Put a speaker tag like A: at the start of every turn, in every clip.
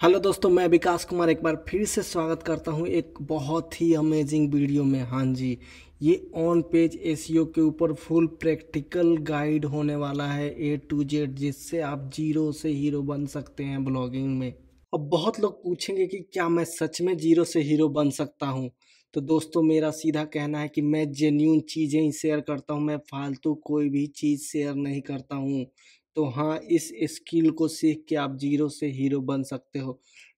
A: Hello दोस्तों, मैं विकास कुमार एक बार फिर से स्वागत करता हूं एक बहुत ही अमेजिंग वीडियो में। हाँ जी, ये ऑन पेज एसईओ के ऊपर फुल प्रैक्टिकल गाइड होने वाला है A to Z, जिससे आप जीरो से हीरो बन सकते हैं ब्लॉगिंग में। अब बहुत लोग पूछेंगे कि क्या मैं सच में जीरो से हीरो बन सकता हूं? तो दोस्तों, मेरा सीधा कहना है कि मैं जेन्यून चीज़ें ही शेयर करता हूं, मैं फालतू कोई भी चीज़ शेयर नहीं करता हूं। तो हाँ, इस स्किल को सीख के आप जीरो से हीरो बन सकते हो,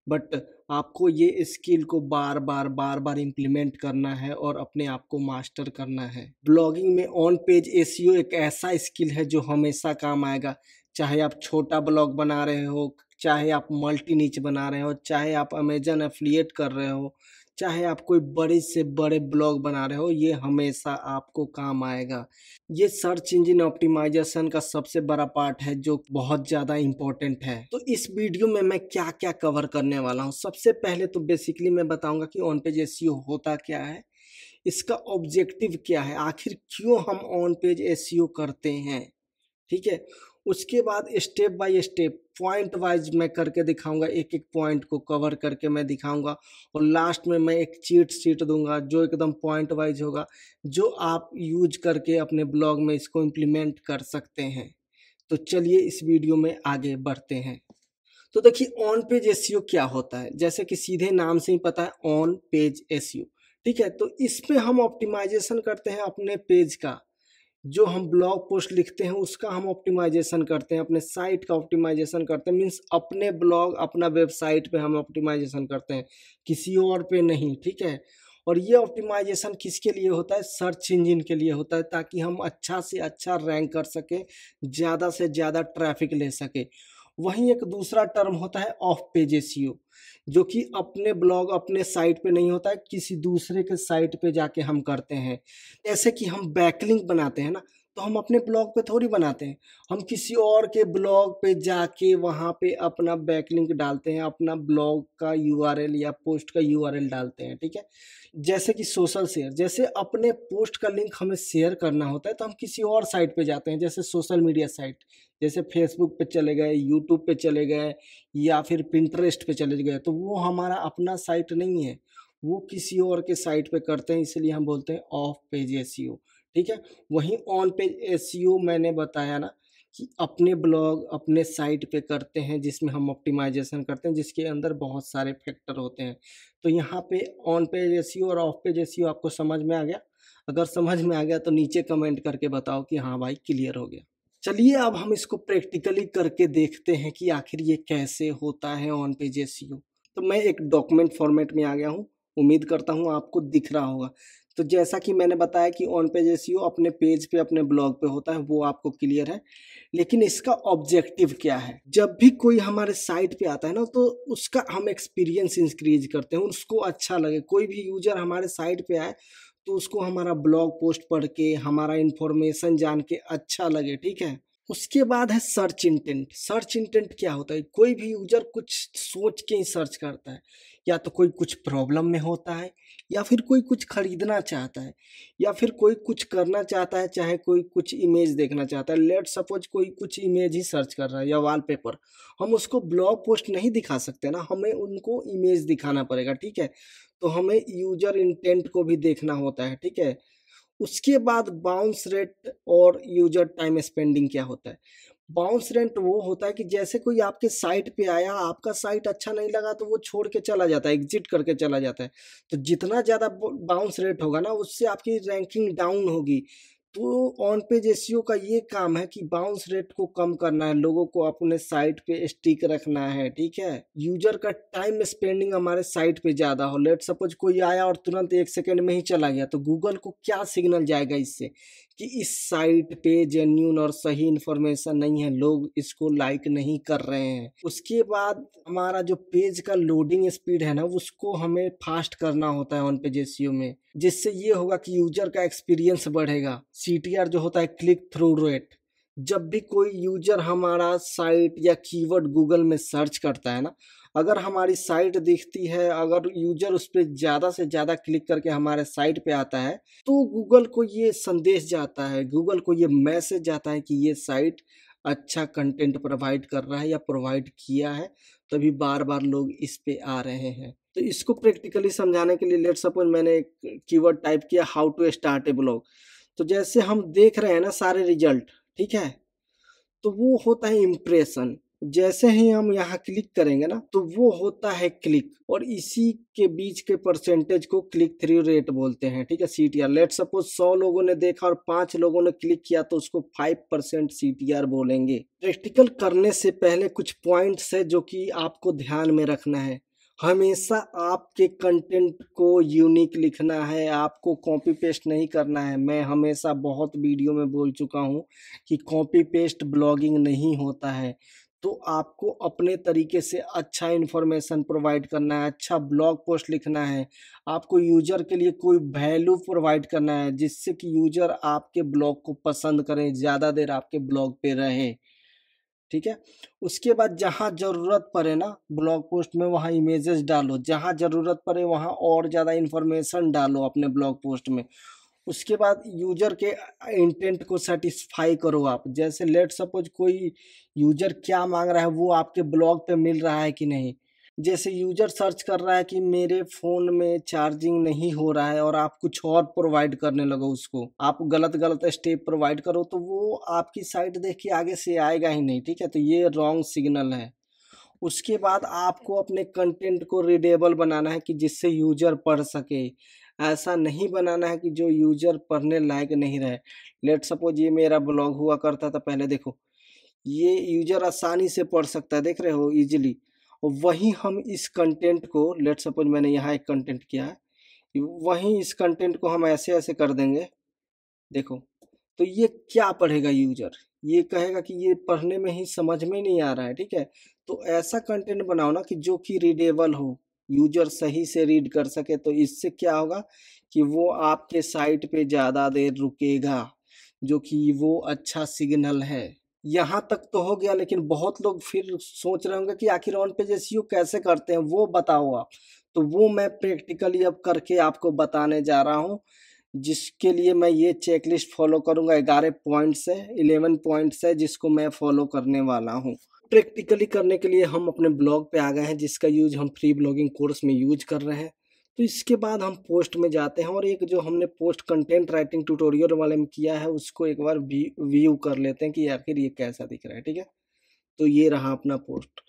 A: बट आपको ये स्किल को बार बार इम्प्लीमेंट करना है और अपने आप को मास्टर करना है। ब्लॉगिंग में ऑन पेज एसईओ एक ऐसा स्किल है जो हमेशा काम आएगा। चाहे आप छोटा ब्लॉग बना रहे हो, चाहे आप मल्टी नीच बना रहे हो, चाहे आप अमेजन एफिलिएट कर रहे हो, चाहे आप कोई बड़े से बड़े ब्लॉग बना रहे हो, ये हमेशा आपको काम आएगा। ये सर्च इंजन ऑप्टिमाइजेशन का सबसे बड़ा पार्ट है जो बहुत ज़्यादा इम्पोर्टेंट है। तो इस वीडियो में मैं क्या क्या कवर करने वाला हूँ। सबसे पहले तो बेसिकली मैं बताऊंगा कि ऑन पेज एसईओ होता क्या है, इसका ऑब्जेक्टिव क्या है, आखिर क्यों हम ऑन पेज एसईओ करते हैं। ठीक है, उसके बाद step by step point wise मैं करके दिखाऊंगा, एक एक पॉइंट को कवर करके मैं दिखाऊंगा। और लास्ट में मैं एक चीट शीट दूंगा जो एकदम पॉइंट वाइज होगा, जो आप यूज करके अपने ब्लॉग में इसको इम्प्लीमेंट कर सकते हैं। तो चलिए इस वीडियो में आगे बढ़ते हैं। तो देखिए, ऑन पेज एसईओ क्या होता है। जैसे कि सीधे नाम से ही पता है, ऑन पेज एसईओ। ठीक है, तो इसमें हम ऑप्टिमाइजेशन करते हैं अपने पेज का। जो हम ब्लॉग पोस्ट लिखते हैं उसका हम ऑप्टिमाइजेशन करते हैं, अपने साइट का ऑप्टिमाइजेशन करते हैं। मीन्स अपने ब्लॉग, अपना वेबसाइट पे हम ऑप्टिमाइजेशन करते हैं, किसी और पे नहीं। ठीक है, और ये ऑप्टिमाइजेशन किसके लिए होता है? सर्च इंजन के लिए होता है, ताकि हम अच्छा से अच्छा रैंक कर सकें, ज़्यादा से ज़्यादा ट्रैफिक ले सके। वहीं एक दूसरा टर्म होता है ऑफ पेज एसईओ, जो कि अपने ब्लॉग, अपने साइट पे नहीं होता है, किसी दूसरे के साइट पे जाके हम करते हैं। जैसे कि हम बैकलिंक बनाते हैं ना, तो हम अपने ब्लॉग पे थोड़ी बनाते हैं, हम किसी और के ब्लॉग पे जाके वहाँ पे अपना बैकलिंक डालते हैं, अपना ब्लॉग का यूआरएल या पोस्ट का यूआरएल डालते हैं। ठीक है, जैसे कि सोशल शेयर, जैसे अपने पोस्ट का लिंक हमें शेयर करना होता है तो हम किसी और साइट पे जाते हैं, जैसे सोशल मीडिया साइट, जैसे फेसबुक पे चले गए, यूट्यूब पे चले गए, या फिर पिंटरेस्ट पे चले गए, तो वो हमारा अपना साइट नहीं है, वो किसी और के साइट पे करते हैं, इसलिए हम बोलते हैं ऑफ पेज एसईओ। ठीक है, वहीं ऑन पेज एसईओ मैंने बताया ना कि अपने ब्लॉग, अपने साइट पे करते हैं, जिसमें हम ऑप्टिमाइजेशन करते हैं, जिसके अंदर बहुत सारे फैक्टर होते हैं। तो यहाँ पे ऑन पेज एसईओ और ऑफ पेज एसईओ आपको समझ में आ गया? अगर समझ में आ गया तो नीचे कमेंट करके बताओ कि हाँ भाई, क्लियर हो गया। चलिए अब हम इसको प्रैक्टिकली करके देखते हैं कि आखिर ये कैसे होता है ऑन पेज एसईओ। तो मैं एक डॉक्यूमेंट फॉर्मेट में आ गया हूँ, उम्मीद करता हूँ आपको दिख रहा होगा। तो जैसा कि मैंने बताया कि ऑन पेज एसईओ अपने पेज पे, अपने ब्लॉग पे होता है, वो आपको क्लियर है। लेकिन इसका ऑब्जेक्टिव क्या है? जब भी कोई हमारे साइट पे आता है ना, तो उसका हम एक्सपीरियंस इंक्रीज करते हैं, उसको अच्छा लगे। कोई भी यूजर हमारे साइट पे आए तो उसको हमारा ब्लॉग पोस्ट पढ़ के, हमारा इंफॉर्मेशन जान के अच्छा लगे। ठीक है, उसके बाद है सर्च इंटेंट। सर्च इंटेंट क्या होता है? कोई भी यूजर कुछ सोच के ही सर्च करता है, या तो कोई कुछ प्रॉब्लम में होता है, या फिर कोई कुछ खरीदना चाहता है, या फिर कोई कुछ करना चाहता है, चाहे कोई कुछ इमेज देखना चाहता है। लेट सपोज कोई कुछ इमेज ही सर्च कर रहा है या वॉलपेपर, हम उसको ब्लॉग पोस्ट नहीं दिखा सकते ना, हमें उनको इमेज दिखाना पड़ेगा। ठीक है, तो हमें यूजर इंटेंट को भी देखना होता है। ठीक है, उसके बाद बाउंस रेट और यूजर टाइम स्पेंडिंग क्या होता है? बाउंस रेट वो होता है कि जैसे कोई आपके साइट पे आया, आपका साइट अच्छा नहीं लगा तो वो छोड़ के चला जाता है, एग्जिट करके चला जाता है। तो जितना ज़्यादा बाउंस रेट होगा ना, उससे आपकी रैंकिंग डाउन होगी। तो ऑन पेज एसईओ का ये काम है कि बाउंस रेट को कम करना है, लोगों को अपने साइट पे स्टिक रखना है। ठीक है, यूजर का टाइम स्पेंडिंग हमारे साइट पे ज़्यादा हो। लेट सपोज कोई आया और तुरंत 1 सेकंड में ही चला गया, तो गूगल को क्या सिग्नल जाएगा इससे कि इस साइट पे जेन्यून और सही इंफॉर्मेशन नहीं है, लोग इसको लाइक नहीं कर रहे हैं। उसके बाद हमारा जो पेज का लोडिंग स्पीड है ना, उसको हमें फास्ट करना होता है ऑन पेज एसईओ में, जिससे ये होगा कि यूजर का एक्सपीरियंस बढ़ेगा। सीटीआर जो होता है, क्लिक थ्रू रेट, जब भी कोई यूजर हमारा साइट या कीवर्ड गूगल में सर्च करता है ना, अगर हमारी साइट दिखती है, अगर यूजर उस पर ज़्यादा से ज़्यादा क्लिक करके हमारे साइट पे आता है, तो गूगल को ये संदेश जाता है, गूगल को ये मैसेज जाता है कि ये साइट अच्छा कंटेंट प्रोवाइड कर रहा है या प्रोवाइड किया है, तभी बार बार लोग इस पे आ रहे हैं। तो इसको प्रैक्टिकली समझाने के लिए लेट सपोज मैंने एक कीवर्ड टाइप किया, how to start a blog. तो जैसे हम देख रहे हैं ना सारे रिजल्ट, ठीक है, तो वो होता है इम्प्रेशन। जैसे ही हम यहाँ क्लिक करेंगे ना तो वो होता है क्लिक, और इसी के बीच के परसेंटेज को क्लिक थ्रू रेट बोलते हैं, ठीक है, सीटीआर। लेट सपोज 100 लोगों ने देखा और 5 लोगों ने क्लिक किया तो उसको 5% सीटीआर बोलेंगे। प्रैक्टिकल करने से पहले कुछ पॉइंट्स है जो कि आपको ध्यान में रखना है। हमेशा आपके कंटेंट को यूनिक लिखना है, आपको कॉपी पेस्ट नहीं करना है। मैं हमेशा बहुत वीडियो में बोल चुका हूँ कि कॉपी पेस्ट ब्लॉगिंग नहीं होता है। तो आपको अपने तरीके से अच्छा इन्फॉर्मेशन प्रोवाइड करना है, अच्छा ब्लॉग पोस्ट लिखना है, आपको यूजर के लिए कोई वैल्यू प्रोवाइड करना है जिससे कि यूजर आपके ब्लॉग को पसंद करें, ज़्यादा देर आपके ब्लॉग पे रहे, ठीक है। उसके बाद जहाँ ज़रूरत पड़े ना ब्लॉग पोस्ट में वहाँ इमेजेस डालो, जहाँ ज़रूरत पड़े वहाँ और ज़्यादा इन्फॉर्मेशन डालो अपने ब्लॉग पोस्ट में। उसके बाद यूजर के इंटेंट को सेटिस्फाई करो आप। जैसे लेट सपोज कोई यूजर क्या मांग रहा है वो आपके ब्लॉग पे मिल रहा है कि नहीं। जैसे यूजर सर्च कर रहा है कि मेरे फ़ोन में चार्जिंग नहीं हो रहा है और आप कुछ और प्रोवाइड करने लगो उसको, आप गलत गलत स्टेप प्रोवाइड करो तो वो आपकी साइट देख के आगे से आएगा ही नहीं, ठीक है, तो ये रॉन्ग सिग्नल है। उसके बाद आपको अपने कंटेंट को रीडेबल बनाना है कि जिससे यूजर पढ़ सके। ऐसा नहीं बनाना है कि जो यूजर पढ़ने लायक नहीं रहे। लेट सपोज ये मेरा ब्लॉग हुआ करता था पहले, देखो ये यूजर आसानी से पढ़ सकता है, देख रहे हो इजीली। और वहीं हम इस कंटेंट को, लेट सपोज मैंने यहाँ एक कंटेंट किया है, वहीं इस कंटेंट को हम ऐसे ऐसे कर देंगे, देखो, तो ये क्या पढ़ेगा यूजर, ये कहेगा कि ये पढ़ने में ही समझ में नहीं आ रहा है, ठीक है। तो ऐसा कंटेंट बनाओ ना कि जो कि रीडेबल हो, यूजर सही से रीड कर सके। तो इससे क्या होगा कि वो आपके साइट पे ज़्यादा देर रुकेगा, जो कि वो अच्छा सिग्नल है। यहाँ तक तो हो गया, लेकिन बहुत लोग फिर सोच रहे होंगे कि आखिर ऑन पेज एसईओ कैसे करते हैं, वो बताओ आप। तो वो मैं प्रैक्टिकली अब करके आपको बताने जा रहा हूँ, जिसके लिए मैं ये चेकलिस्ट फॉलो करूँगा। 11 पॉइंट्स है, 11 पॉइंट्स है जिसको मैं फॉलो करने वाला हूँ। प्रैक्टिकली करने के लिए हम अपने ब्लॉग पे आ गए हैं, जिसका यूज हम फ्री ब्लॉगिंग कोर्स में यूज कर रहे हैं। तो इसके बाद हम पोस्ट में जाते हैं और एक जो हमने पोस्ट कंटेंट राइटिंग ट्यूटोरियल वाले में किया है उसको एक बार व्यू कर लेते हैं कि आखिर ये कैसा दिख रहा है, ठीक है। तो ये रहा अपना पोस्ट,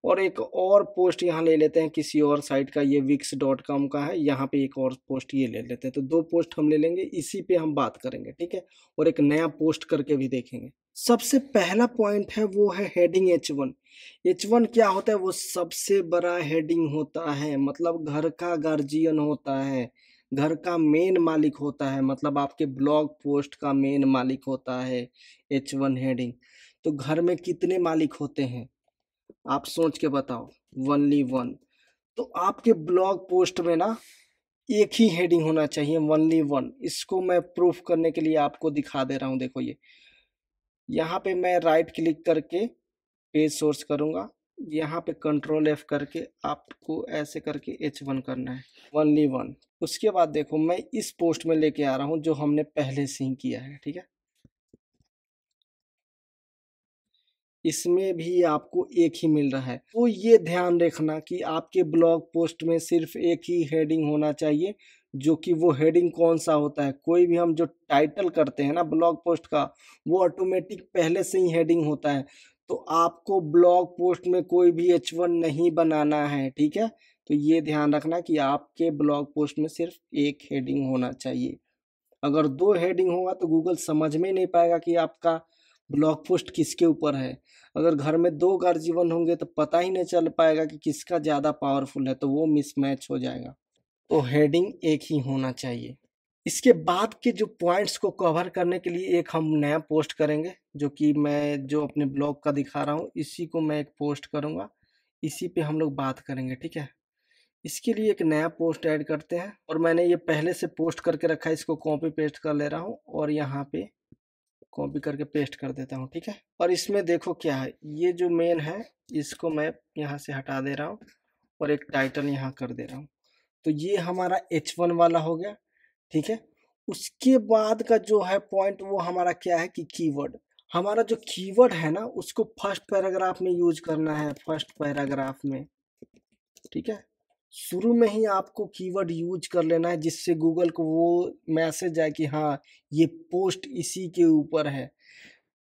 A: और एक और पोस्ट यहाँ ले लेते हैं किसी और साइट का, ये wix.com का है, यहाँ पे एक और पोस्ट ये ले लेते हैं। तो 2 पोस्ट हम ले लेंगे, इसी पे हम बात करेंगे, ठीक है, और एक नया पोस्ट करके भी देखेंगे। सबसे पहला पॉइंट है वो है हेडिंग H1। H1 क्या होता है, वो सबसे बड़ा हेडिंग होता है, मतलब घर का गार्जियन होता है, घर का मेन मालिक होता है, मतलब आपके ब्लॉग पोस्ट का मेन मालिक होता है H1 हेडिंग। तो घर में कितने मालिक होते हैं आप सोच के बताओ, ओनली वन। तो आपके ब्लॉग पोस्ट में ना एक ही हेडिंग होना चाहिए, ओनली वन। इसको मैं प्रूफ करने के लिए आपको दिखा दे रहा हूँ, देखो ये यहाँ पे मैं राइट क्लिक करके पेज सोर्स करूँगा, यहाँ पे कंट्रोल F करके आपको ऐसे करके H1 करना है, ओनली वन। उसके बाद देखो मैं इस पोस्ट में लेके आ रहा हूँ जो हमने पहले से ही किया है, ठीक है। इसमें भी आपको एक ही मिल रहा है। तो ये ध्यान रखना कि आपके ब्लॉग पोस्ट में सिर्फ एक ही हेडिंग होना चाहिए, जो कि वो हेडिंग कौन सा होता है, कोई भी हम जो टाइटल करते हैं ना ब्लॉग पोस्ट का, वो ऑटोमेटिक पहले से ही हेडिंग होता है। तो आपको ब्लॉग पोस्ट में कोई भी H1 नहीं बनाना है, ठीक है। तो ये ध्यान रखना कि आपके ब्लॉग पोस्ट में सिर्फ एक हेडिंग होना चाहिए। अगर 2 हेडिंग होगा तो गूगल समझ में नहीं पाएगा कि आपका ब्लॉग पोस्ट किसके ऊपर है। अगर घर में 2 गार्जियन होंगे तो पता ही नहीं चल पाएगा कि किसका ज़्यादा पावरफुल है, तो वो मिसमैच हो जाएगा। तो हेडिंग एक ही होना चाहिए। इसके बाद के जो पॉइंट्स को कवर करने के लिए एक हम नया पोस्ट करेंगे, जो कि मैं जो अपने ब्लॉग का दिखा रहा हूँ इसी को मैं एक पोस्ट करूँगा, इसी पे हम लोग बात करेंगे, ठीक है। इसके लिए एक नया पोस्ट ऐड करते हैं, और मैंने ये पहले से पोस्ट करके रखा है, इसको कॉपी पेस्ट कर ले रहा हूँ और यहाँ पे कॉपी करके पेस्ट कर देता हूँ, ठीक है। और इसमें देखो क्या है, ये जो मेन है इसको मैं यहाँ से हटा दे रहा हूँ और एक टाइटल यहाँ कर दे रहा हूँ। तो ये हमारा H1 वाला हो गया, ठीक है। उसके बाद का जो है पॉइंट वो हमारा क्या है कि कीवर्ड। हमारा जो कीवर्ड है ना उसको फर्स्ट पैराग्राफ में यूज करना है, फर्स्ट पैराग्राफ में, ठीक है। शुरू में ही आपको कीवर्ड यूज कर लेना है जिससे गूगल को वो मैसेज आए कि हाँ ये पोस्ट इसी के ऊपर है।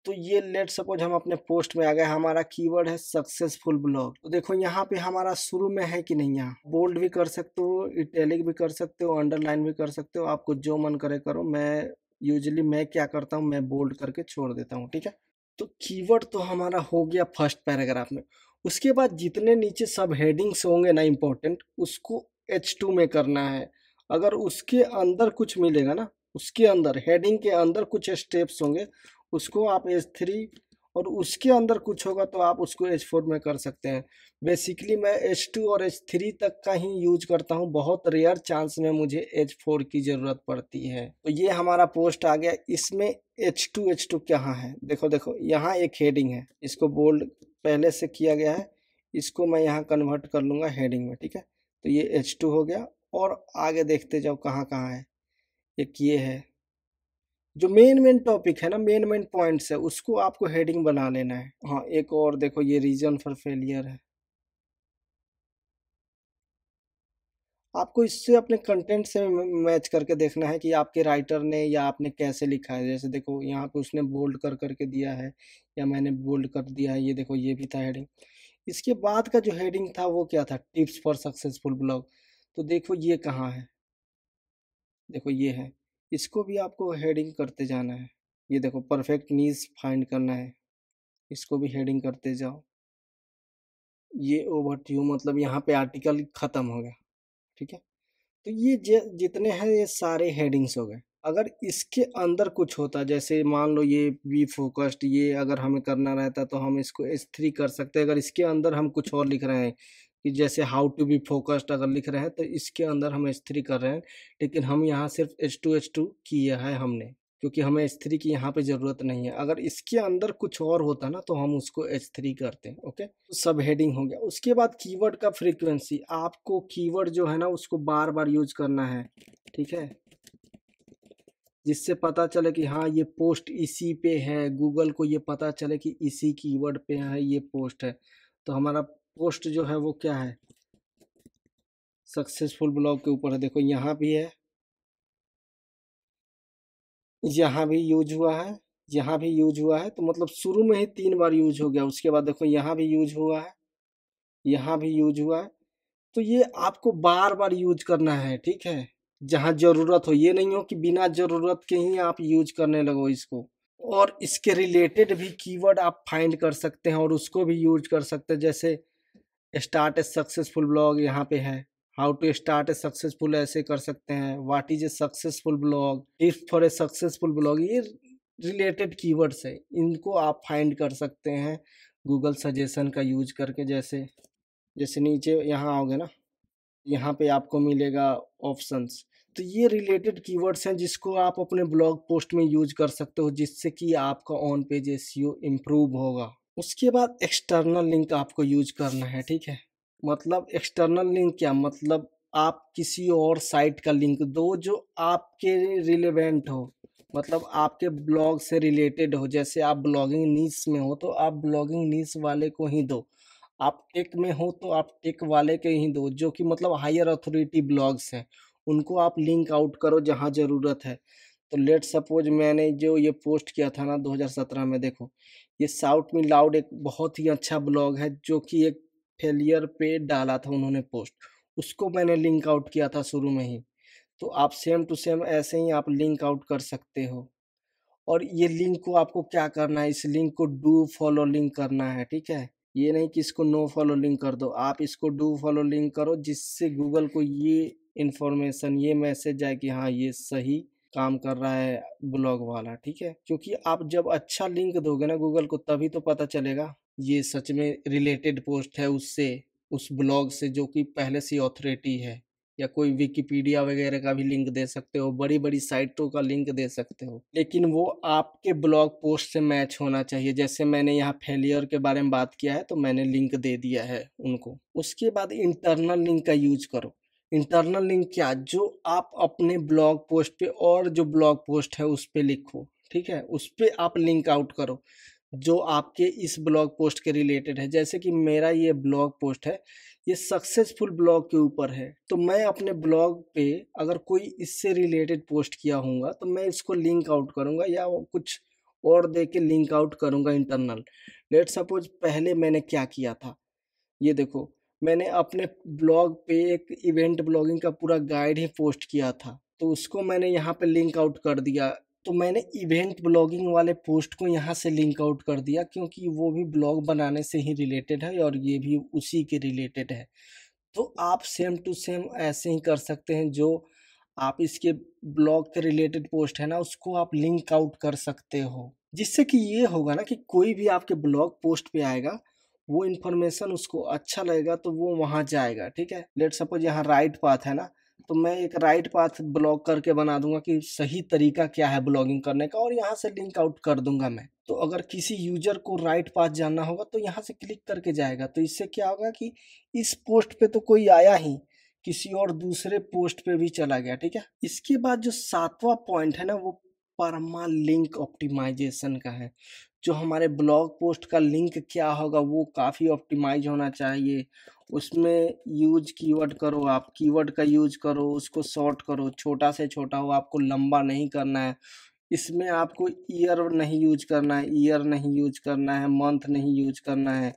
A: तो ये लेट सपोज हम अपने पोस्ट में आ गए, हमारा कीवर्ड है सक्सेसफुल ब्लॉग। तो देखो यहाँ पे हमारा शुरू में है कि नहीं, यहाँ बोल्ड भी कर सकते हो, इटैलिक भी कर सकते हो, अंडरलाइन भी कर सकते हो, आपको जो मन करे करो। मैं क्या करता हूँ, मैं बोल्ड करके छोड़ देता हूँ, ठीक है। तो कीवर्ड तो हमारा हो गया फर्स्ट पैराग्राफ में। उसके बाद जितने नीचे सब हेडिंग्स होंगे ना इम्पोर्टेंट, उसको H2 में करना है। अगर उसके अंदर कुछ मिलेगा ना, उसके अंदर हेडिंग के अंदर कुछ स्टेप्स होंगे, उसको आप H3, और उसके अंदर कुछ होगा तो आप उसको H4 में कर सकते हैं। बेसिकली मैं H2 और H3 तक का ही यूज करता हूँ, बहुत रेयर चांस में मुझे H4 की ज़रूरत पड़ती है। तो ये हमारा पोस्ट आ गया। इसमें H2 कहाँ है, देखो देखो यहाँ एक हेडिंग है, इसको बोल्ड पहले से किया गया है, इसको मैं यहाँ कन्वर्ट कर लूँगा हेडिंग में, ठीक है। तो ये H2 हो गया। और आगे देखते जाओ कहाँ कहाँ है। एक ये है, जो मेन टॉपिक है ना, मेन पॉइंट्स है, उसको आपको हेडिंग बना लेना है। हाँ एक और देखो, ये रीजन फॉर फेलियर है। आपको इससे अपने कंटेंट से मैच करके देखना है कि आपके राइटर ने या आपने कैसे लिखा है। जैसे देखो यहाँ पे उसने बोल्ड कर करके दिया है, या मैंने बोल्ड कर दिया है, ये देखो ये भी था हेडिंग। इसके बाद का जो हेडिंग था वो क्या था, टिप्स फॉर सक्सेसफुल ब्लॉग। तो देखो ये कहाँ है, देखो ये है, इसको भी आपको हेडिंग करते जाना है। ये देखो परफेक्ट नीज फाइंड करना है, इसको भी हेडिंग करते जाओ। ये ओवर टू यू, मतलब यहाँ पे आर्टिकल खत्म हो गया, ठीक है। तो ये जितने हैं ये सारे हेडिंग्स हो गए। अगर इसके अंदर कुछ होता, जैसे मान लो ये बी फोकस्ड, ये अगर हमें करना रहता तो हम इसको H3 कर सकते हैं। अगर इसके अंदर हम कुछ और लिख रहे हैं कि जैसे हाउ टू बी फोकस्ड अगर लिख रहे हैं तो इसके अंदर हम H3 कर रहे हैं, लेकिन हम यहाँ सिर्फ H2 किया है हमने, क्योंकि हमें H3 की यहाँ पे ज़रूरत नहीं है। अगर इसके अंदर कुछ और होता ना तो हम उसको H3 करते हैं, ओके। तो सब हेडिंग हो गया। उसके बाद कीवर्ड का फ्रीक्वेंसी, आपको कीवर्ड जो है ना उसको बार बार यूज करना है, ठीक है, जिससे पता चले कि हाँ ये पोस्ट इसी पे है, गूगल को ये पता चले कि इसी कीवर्ड पे है ये पोस्ट है। तो हमारा पोस्ट जो है वो क्या है, सक्सेसफुल ब्लॉग के ऊपर है। देखो यहाँ भी है, यहाँ भी यूज हुआ है, यहाँ भी यूज हुआ है, तो मतलब शुरू में ही 3 बार यूज हो गया। उसके बाद देखो यहाँ भी यूज हुआ है, यहाँ भी यूज हुआ है। तो ये आपको बार बार यूज करना है, ठीक है, जहाँ ज़रूरत हो। ये नहीं हो कि बिना ज़रूरत के ही आप यूज करने लगो इसको। और इसके रिलेटेड भी कीवर्ड आप फाइंड कर सकते हैं और उसको भी यूज कर सकते हैं। जैसे स्टार्ट ए सक्सेसफुल ब्लॉग यहाँ पे है, how to start a successful ऐसे कर सकते हैं, what is a successful blog, tips for a successful blog, ये रिलेटेड कीवर्ड्स है, इनको आप फाइंड कर सकते हैं गूगल सजेशन का यूज करके। जैसे जैसे नीचे यहाँ आओगे ना, यहाँ पे आपको मिलेगा ऑप्शंस। तो ये रिलेटेड कीवर्ड्स हैं जिसको आप अपने ब्लॉग पोस्ट में यूज कर सकते हो, जिससे कि आपका ऑन पेज एसईओ इम्प्रूव होगा। उसके बाद एक्सटर्नल लिंक आपको यूज करना है, ठीक है। मतलब एक्सटर्नल लिंक क्या, मतलब आप किसी और साइट का लिंक दो जो आपके रिलेवेंट हो, मतलब आपके ब्लॉग से रिलेटेड हो। जैसे आप ब्लॉगिंग नीश में हो तो आप ब्लॉगिंग नीश वाले को ही दो, आप टेक में हो तो आप टेक वाले के ही दो, जो कि मतलब हायर अथॉरिटी ब्लॉग्स हैं, उनको आप लिंक आउट करो जहाँ ज़रूरत है। तो लेट सपोज मैंने जो ये पोस्ट किया था ना 2017 में, देखो ये साउट मी लाउड एक बहुत ही अच्छा ब्लॉग है, जो कि एक फेलियर पे डाला था उन्होंने पोस्ट, उसको मैंने लिंक आउट किया था शुरू में ही। तो आप सेम टू सेम ऐसे ही आप लिंक आउट कर सकते हो। और ये लिंक को आपको क्या करना है, इस लिंक को डू फॉलो लिंक करना है, ठीक है। ये नहीं कि इसको नो फॉलो लिंक कर दो, आप इसको डू फॉलो लिंक करो, जिससे गूगल को ये इंफॉर्मेशन, ये मैसेज आए कि हाँ ये सही काम कर रहा है ब्लॉग वाला, ठीक है। क्योंकि आप जब अच्छा लिंक दोगे ना गूगल को, तभी तो पता चलेगा ये सच में रिलेटेड पोस्ट है उससे, उस ब्लॉग से जो कि पहले से ऑथोरिटी है। या कोई विकिपीडिया वगैरह का भी लिंक दे सकते हो, बड़ी बड़ी साइटों का लिंक दे सकते हो, लेकिन वो आपके ब्लॉग पोस्ट से मैच होना चाहिए। जैसे मैंने यहाँ फेलियर के बारे में बात किया है तो मैंने लिंक दे दिया है उनको। उसके बाद इंटरनल लिंक का यूज करो। इंटरनल लिंक क्या, जो आप अपने ब्लॉग पोस्ट पे और जो ब्लॉग पोस्ट है उस पे लिखो, ठीक है, उस पे आप लिंक आउट करो जो आपके इस ब्लॉग पोस्ट के रिलेटेड है। जैसे कि मेरा ये ब्लॉग पोस्ट है, ये सक्सेसफुल ब्लॉग के ऊपर है, तो मैं अपने ब्लॉग पे अगर कोई इससे रिलेटेड पोस्ट किया होगा तो मैं इसको लिंक आउट करूँगा या वो कुछ और दे के लिंक आउट करूँगा इंटरनल। लेट्स सपोज पहले मैंने क्या किया था, ये देखो, मैंने अपने ब्लॉग पे एक इवेंट ब्लॉगिंग का पूरा गाइड ही पोस्ट किया था, तो उसको मैंने यहाँ पे लिंक आउट कर दिया। तो मैंने इवेंट ब्लॉगिंग वाले पोस्ट को यहाँ से लिंक आउट कर दिया क्योंकि वो भी ब्लॉग बनाने से ही रिलेटेड है और ये भी उसी के रिलेटेड है। तो आप सेम टू सेम ऐसे ही कर सकते हैं, जो आप इसके ब्लॉग के रिलेटेड पोस्ट है ना उसको आप लिंक आउट कर सकते हो, जिससे कि ये होगा ना कि कोई भी आपके ब्लॉग पोस्ट पे आएगा, वो इन्फॉर्मेशन उसको अच्छा लगेगा तो वो वहाँ जाएगा। ठीक है, लेट सपोज यहाँ राइट पाथ है ना, तो मैं एक राइट पाथ ब्लॉग करके बना दूंगा कि सही तरीका क्या है ब्लॉगिंग करने का, और यहाँ से लिंक आउट कर दूंगा मैं। तो अगर किसी यूजर को राइट पाथ जानना होगा तो यहाँ से क्लिक करके जाएगा, तो इससे क्या होगा कि इस पोस्ट पे तो कोई आया ही, किसी और दूसरे पोस्ट पे भी चला गया। ठीक है, इसके बाद जो 7वां पॉइंट है ना वो परमा लिंक ऑप्टिमाइजेशन का है। जो हमारे ब्लॉग पोस्ट का लिंक क्या होगा वो काफ़ी ऑप्टिमाइज होना चाहिए। उसमें यूज कीवर्ड करो, आप कीवर्ड का यूज करो, उसको शॉर्ट करो, छोटा से छोटा हो, आपको लंबा नहीं करना है। इसमें आपको ईयर नहीं यूज करना है, ईयर नहीं यूज करना है, मंथ नहीं यूज करना है,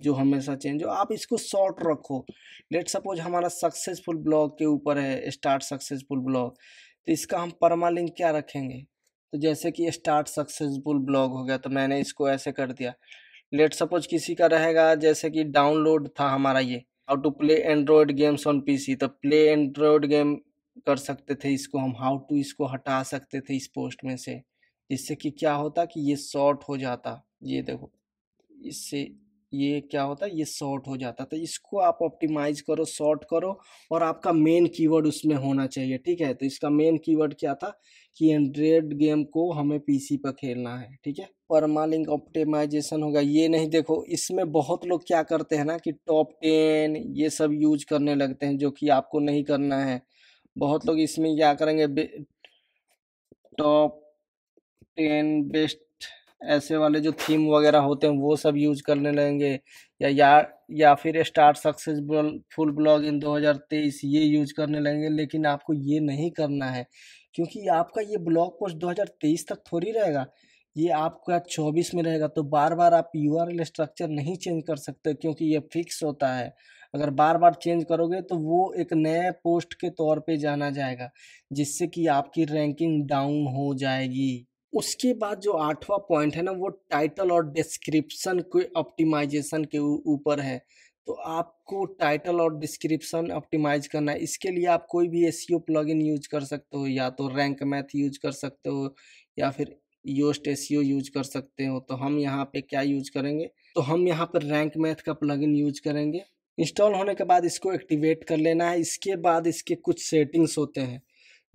A: जो हमेशा चेंज हो। आप इसको शॉर्ट रखो। लेट सपोज हमारा सक्सेसफुल ब्लॉग के ऊपर है, स्टार्ट सक्सेसफुल ब्लॉग, तो इसका हम परमालिंक क्या रखेंगे? तो जैसे कि स्टार्ट सक्सेसफुल ब्लॉग हो गया, तो मैंने इसको ऐसे कर दिया। लेट सपोज किसी का रहेगा जैसे कि डाउनलोड था हमारा ये, how to play Android games on PC, तो प्ले एंड्रॉयड गेम कर सकते थे इसको हम, हाउ टू इसको हटा सकते थे इस पोस्ट में से, जिससे कि क्या होता कि ये शॉर्ट हो जाता। ये देखो, इससे ये क्या होता है, ये शॉर्ट हो जाता। तो इसको आप ऑप्टिमाइज करो, शॉर्ट करो, और आपका मेन कीवर्ड उसमें होना चाहिए। ठीक है, तो इसका मेन कीवर्ड क्या था कि एंड्रॉयड गेम को हमें पीसी पर खेलना है। ठीक है, परमालिंक ऑप्टिमाइजेशन होगा। ये नहीं, देखो इसमें बहुत लोग क्या करते हैं ना कि टॉप 10 ये सब यूज करने लगते हैं, जो कि आपको नहीं करना है। बहुत लोग इसमें क्या करेंगे, टॉप 10 बेस्ट ऐसे वाले जो थीम वगैरह होते हैं वो सब यूज करने लगेंगे, या फिर स्टार्ट सक्सेसफुल फुल ब्लॉग इन 2023 ये यूज करने लगेंगे। लेकिन आपको ये नहीं करना है, क्योंकि आपका ये ब्लॉग पोस्ट 2023 तक थोड़ी रहेगा, ये आपका 24 में रहेगा। तो बार बार आप यूआरएल स्ट्रक्चर नहीं चेंज कर सकते, क्योंकि ये फिक्स होता है। अगर बार बार चेंज करोगे तो वो एक नए पोस्ट के तौर पे जाना जाएगा, जिससे कि आपकी रैंकिंग डाउन हो जाएगी। उसके बाद जो 8वां पॉइंट है ना वो टाइटल और डिस्क्रिप्शन के ऑप्टिमाइजेशन के ऊपर है। तो आपको टाइटल और डिस्क्रिप्शन ऑप्टिमाइज करना है। इसके लिए आप कोई भी एसईओ प्लगइन यूज कर सकते हो, या तो रैंक मैथ यूज कर सकते हो, या फिर योस्ट एसईओ यूज कर सकते हो। तो हम यहाँ पे क्या यूज करेंगे, तो हम यहाँ पर रैंक मैथ का प्लगइन यूज करेंगे। इंस्टॉल होने के बाद इसको एक्टिवेट कर लेना है। इसके बाद इसके कुछ सेटिंग्स होते हैं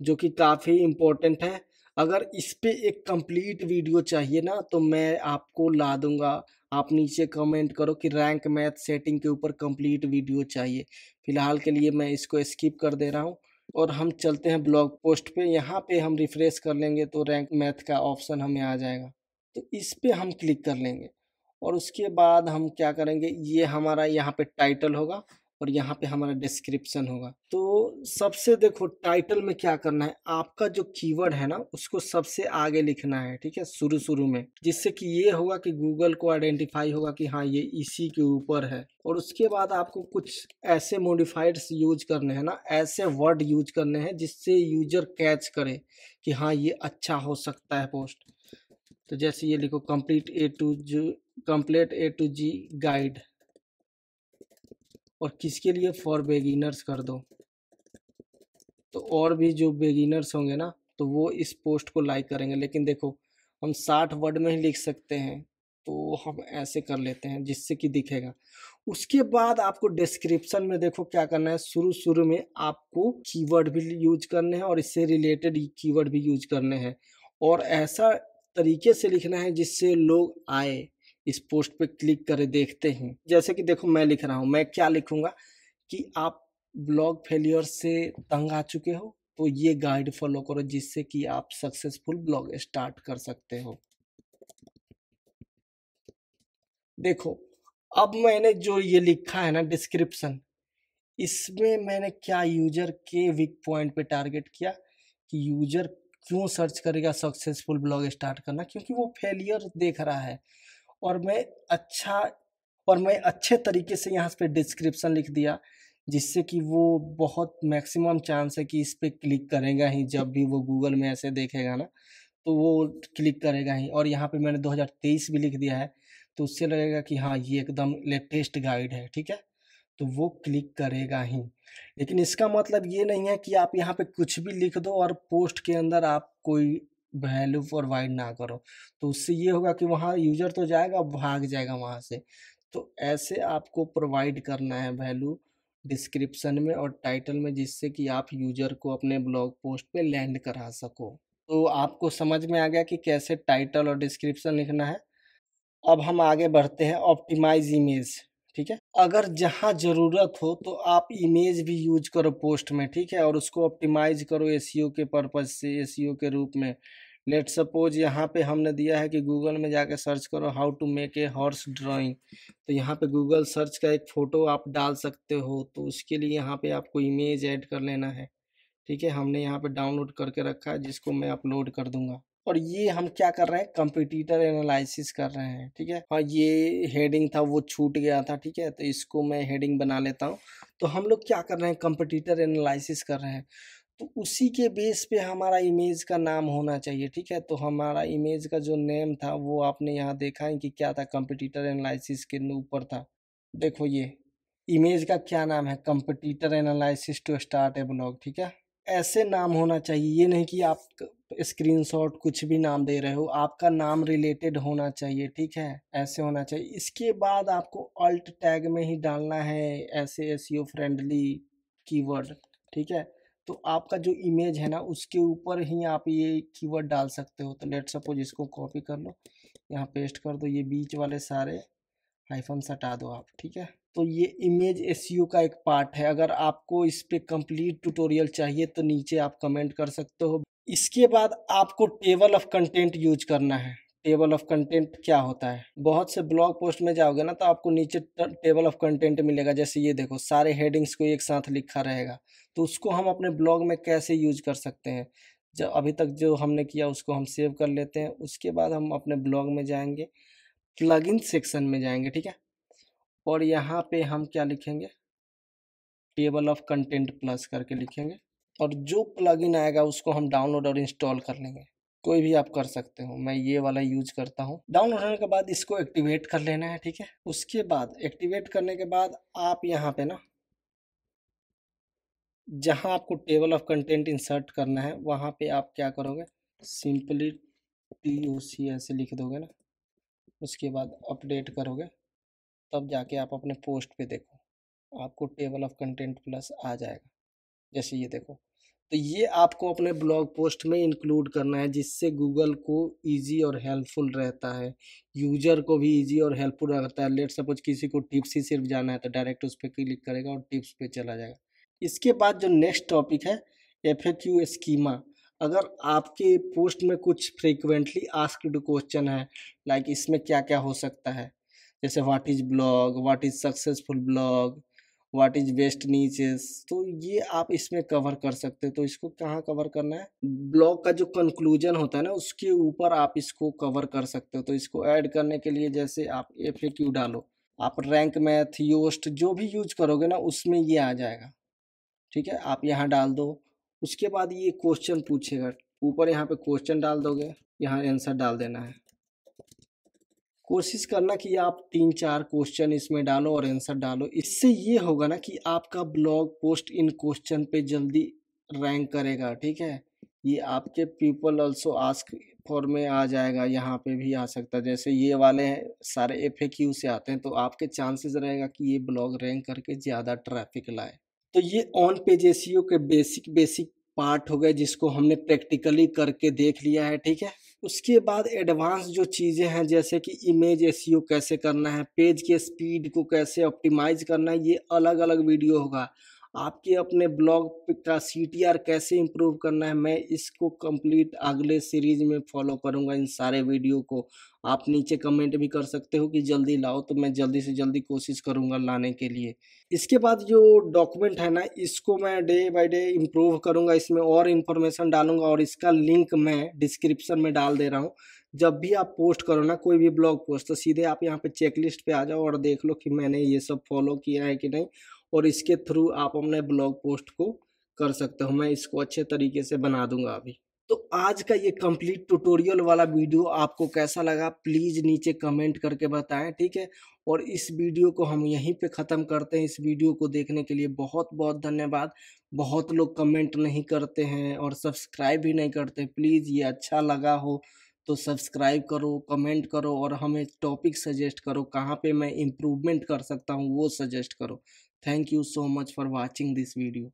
A: जो कि काफ़ी इम्पोर्टेंट है। अगर इस पे एक कंप्लीट वीडियो चाहिए ना तो मैं आपको ला दूंगा। आप नीचे कमेंट करो कि रैंक मैथ सेटिंग के ऊपर कंप्लीट वीडियो चाहिए। फिलहाल के लिए मैं इसको स्किप कर दे रहा हूँ, और हम चलते हैं ब्लॉग पोस्ट पे। यहाँ पे हम रिफ्रेश कर लेंगे तो रैंक मैथ का ऑप्शन हमें आ जाएगा, तो इस पे हम क्लिक कर लेंगे। और उसके बाद हम क्या करेंगे, ये हमारा यहाँ पे टाइटल होगा और यहाँ पे हमारा डिस्क्रिप्शन होगा। तो सबसे देखो टाइटल में क्या करना है, आपका जो कीवर्ड है ना उसको सबसे आगे लिखना है। ठीक है, शुरू शुरू में, जिससे कि ये होगा कि गूगल को आइडेंटिफाई होगा कि हाँ ये इसी के ऊपर है। और उसके बाद आपको कुछ ऐसे मॉडिफाइड्स यूज करने हैं ना, ऐसे वर्ड यूज करने हैं जिससे यूजर कैच करे कि हाँ ये अच्छा हो सकता है पोस्ट। तो जैसे ये लिखो, complete A to Z guide, और किसके लिए, फॉर बेगिनर्स कर दो। तो और भी जो बेगिनर्स होंगे ना तो वो इस पोस्ट को लाइक करेंगे। लेकिन देखो हम 60 वर्ड में ही लिख सकते हैं, तो हम ऐसे कर लेते हैं जिससे कि दिखेगा। उसके बाद आपको डिस्क्रिप्शन में देखो क्या करना है, शुरू शुरू में आपको कीवर्ड भी यूज करने हैं और इससे रिलेटेड कीवर्ड भी यूज करने हैं, और ऐसा तरीके से लिखना है जिससे लोग आए, इस पोस्ट पे क्लिक करे देखते हैं। जैसे कि देखो मैं लिख रहा हूँ, मैं क्या लिखूंगा कि आप ब्लॉग फेलियर से तंग आ चुके हो, तो ये गाइड फॉलो करो जिससे कि आप सक्सेसफुल ब्लॉग स्टार्ट कर सकते हो। देखो, अब मैंने जो ये लिखा है ना डिस्क्रिप्शन, इसमें मैंने क्या यूजर के वीक पॉइंट पे टारगेट किया कि यूजर क्यों सर्च करेगा सक्सेसफुल ब्लॉग स्टार्ट करना, क्योंकि वो फेलियर देख रहा है। और मैं अच्छा और मैं अच्छे तरीके से यहाँ पे डिस्क्रिप्शन लिख दिया जिससे कि वो बहुत मैक्सिमम चांस है कि इस पे क्लिक करेगा ही, जब भी वो गूगल में ऐसे देखेगा ना तो वो क्लिक करेगा ही। और यहाँ पे मैंने 2023 भी लिख दिया है तो उससे लगेगा कि हाँ ये एकदम लेटेस्ट गाइड है, ठीक है, तो वो क्लिक करेगा ही। लेकिन इसका मतलब ये नहीं है कि आप यहाँ पे कुछ भी लिख दो और पोस्ट के अंदर आप कोई वैल्यू प्रोवाइड ना करो, तो उससे ये होगा कि वहाँ यूजर तो जाएगा, भाग जाएगा वहाँ से। तो ऐसे आपको प्रोवाइड करना है वैल्यू डिस्क्रिप्शन में और टाइटल में, जिससे कि आप यूजर को अपने ब्लॉग पोस्ट पे लैंड करा सको। तो आपको समझ में आ गया कि कैसे टाइटल और डिस्क्रिप्शन लिखना है। अब हम आगे बढ़ते हैं ऑप्टिमाइज इमेज, ठीक है। अगर जहाँ ज़रूरत हो तो आप इमेज भी यूज करो पोस्ट में, ठीक है, और उसको ऑप्टिमाइज करो एसईओ के पर्पज से, एसईओ के रूप में। लेट सपोज यहाँ पे हमने दिया है कि गूगल में जाके सर्च करो how to make a horse drawing, तो यहाँ पे गूगल सर्च का एक फ़ोटो आप डाल सकते हो, तो उसके लिए यहाँ पे आपको इमेज ऐड कर लेना है, ठीक है। हमने यहाँ पे डाउनलोड करके रखा है जिसको मैं अपलोड कर दूंगा। और ये हम क्या कर रहे हैं, कंपटीटर एनालिसिस कर रहे हैं, ठीक है। हाँ, ये हेडिंग था वो छूट गया था, ठीक है, तो इसको मैं हेडिंग बना लेता हूँ। तो हम लोग क्या कर रहे हैं, कंपटीटर एनालिसिस कर रहे हैं, तो उसी के बेस पे हमारा इमेज का नाम होना चाहिए, ठीक है। तो हमारा इमेज का जो नेम था वो आपने यहाँ देखा है कि क्या था, कंपटीटर एनालिसिस के ऊपर था। देखो ये इमेज का क्या नाम है, competitor analysis to start a blog, ठीक है। ऐसे नाम होना चाहिए, ये नहीं कि आप स्क्रीनशॉट कुछ भी नाम दे रहे हो, आपका नाम रिलेटेड होना चाहिए, ठीक है, ऐसे होना चाहिए। इसके बाद आपको अल्ट टैग में ही डालना है ऐसे एसईओ फ्रेंडली कीवर्ड, ठीक है। तो आपका जो इमेज है ना उसके ऊपर ही आप ये कीवर्ड डाल सकते हो। तो लेट सपोज इसको कॉपी कर लो, यहाँ पेस्ट कर दो, ये बीच वाले सारे हाइफन्स हटा दो आप, ठीक है। तो ये इमेज एसईओ का एक पार्ट है। अगर आपको इस पे कंप्लीट ट्यूटोरियल चाहिए तो नीचे आप कमेंट कर सकते हो। इसके बाद आपको टेबल ऑफ कंटेंट यूज करना है। टेबल ऑफ कंटेंट क्या होता है, बहुत से ब्लॉग पोस्ट में जाओगे ना तो आपको नीचे टेबल ऑफ कंटेंट मिलेगा, जैसे ये देखो सारे हेडिंग्स को एक साथ लिखा रहेगा। तो उसको हम अपने ब्लॉग में कैसे यूज कर सकते हैं, जो अभी तक जो हमने किया उसको हम सेव कर लेते हैं। उसके बाद हम अपने ब्लॉग में जाएंगे, प्लगइन सेक्शन में जाएंगे, ठीक है, और यहाँ पे हम क्या लिखेंगे, टेबल ऑफ कंटेंट प्लस करके लिखेंगे, और जो प्लगइन आएगा उसको हम डाउनलोड और इंस्टॉल कर लेंगे। कोई भी आप कर सकते हो, मैं ये वाला यूज करता हूँ। डाउनलोड होने के बाद इसको एक्टिवेट कर लेना है, ठीक है। उसके बाद एक्टिवेट करने के बाद आप यहाँ पे ना जहाँ आपको टेबल ऑफ कंटेंट इंसर्ट करना है वहाँ पे आप क्या करोगे, सिंपली TOC ऐसे लिख दोगे ना, उसके बाद अपडेट करोगे, तब जाके आप अपने पोस्ट पे देखो आपको टेबल ऑफ कंटेंट प्लस आ जाएगा। जैसे ये देखो, तो ये आपको अपने ब्लॉग पोस्ट में इंक्लूड करना है जिससे गूगल को इजी और हेल्पफुल रहता है, यूजर को भी इजी और हेल्पफुल रहता है। लेट सपोज किसी को टिप्स ही सिर्फ जाना है तो डायरेक्ट उस पर क्लिक करेगा और टिप्स पे चला जाएगा। इसके बाद जो नेक्स्ट टॉपिक है FAQ स्कीमा। अगर आपके पोस्ट में कुछ फ्रीक्वेंटली आस्क्ड क्वेश्चन है, लाइक इसमें क्या क्या हो सकता है, जैसे what is blog, what is successful blog, what is best niches, तो ये आप इसमें कवर कर सकते हो। तो इसको कहाँ कवर करना है, ब्लॉग का जो कंक्लूजन होता है ना उसके ऊपर आप इसको कवर कर सकते हो। तो इसको ऐड करने के लिए जैसे आप FAQ डालो, आप रैंक मैथ योस्ट जो भी यूज करोगे ना उसमें ये आ जाएगा, ठीक है। आप यहाँ डाल दो, उसके बाद ये क्वेश्चन पूछेगा, ऊपर यहाँ पे क्वेश्चन डाल दोगे, यहाँ आंसर डाल देना है। कोशिश करना कि आप 3-4 क्वेश्चन इसमें डालो और आंसर डालो। इससे ये होगा ना कि आपका ब्लॉग पोस्ट इन क्वेश्चन पे जल्दी रैंक करेगा, ठीक है। ये आपके पीपल ऑल्सो आस्क फॉर में आ जाएगा, यहाँ पे भी आ सकता है। जैसे ये वाले सारे FAQ से आते हैं तो आपके चांसेस रहेगा कि ये ब्लॉग रैंक करके ज़्यादा ट्रैफिक लाए। तो ये ऑन पेज एसईओ के बेसिक पार्ट हो गए जिसको हमने प्रैक्टिकली करके देख लिया है, ठीक है। उसके बाद एडवांस जो चीज़ें हैं जैसे कि इमेज एसईओ कैसे करना है, पेज के स्पीड को कैसे ऑप्टिमाइज करना है, ये अलग अलग वीडियो होगा। आपके अपने ब्लॉग का सीटीआर कैसे इम्प्रूव करना है, मैं इसको कंप्लीट अगले सीरीज में फॉलो करूंगा इन सारे वीडियो को। आप नीचे कमेंट भी कर सकते हो कि जल्दी लाओ, तो मैं जल्दी से जल्दी कोशिश करूंगा लाने के लिए। इसके बाद जो डॉक्यूमेंट है ना, इसको मैं डे बाय डे इम्प्रूव करूंगा, इसमें और इन्फॉर्मेशन डालूंगा और इसका लिंक मैं डिस्क्रिप्शन में डाल दे रहा हूँ। जब भी आप पोस्ट करो ना कोई भी ब्लॉग पोस्ट, तो सीधे आप यहाँ पे चेकलिस्ट पे आ जाओ और देख लो कि मैंने ये सब फॉलो किया है कि नहीं, और इसके थ्रू आप अपने ब्लॉग पोस्ट को कर सकते हो। मैं इसको अच्छे तरीके से बना दूंगा अभी। तो आज का ये कंप्लीट ट्यूटोरियल वाला वीडियो आपको कैसा लगा प्लीज़ नीचे कमेंट करके बताएं, ठीक है। और इस वीडियो को हम यहीं पे ख़त्म करते हैं। इस वीडियो को देखने के लिए बहुत बहुत धन्यवाद। बहुत लोग कमेंट नहीं करते हैं और सब्सक्राइब भी नहीं करते। प्लीज़ ये अच्छा लगा हो तो सब्सक्राइब करो, कमेंट करो और हमें टॉपिक सजेस्ट करो, कहाँ पे मैं इम्प्रूवमेंट कर सकता हूँ वो सजेस्ट करो। Thank you so much for watching this video.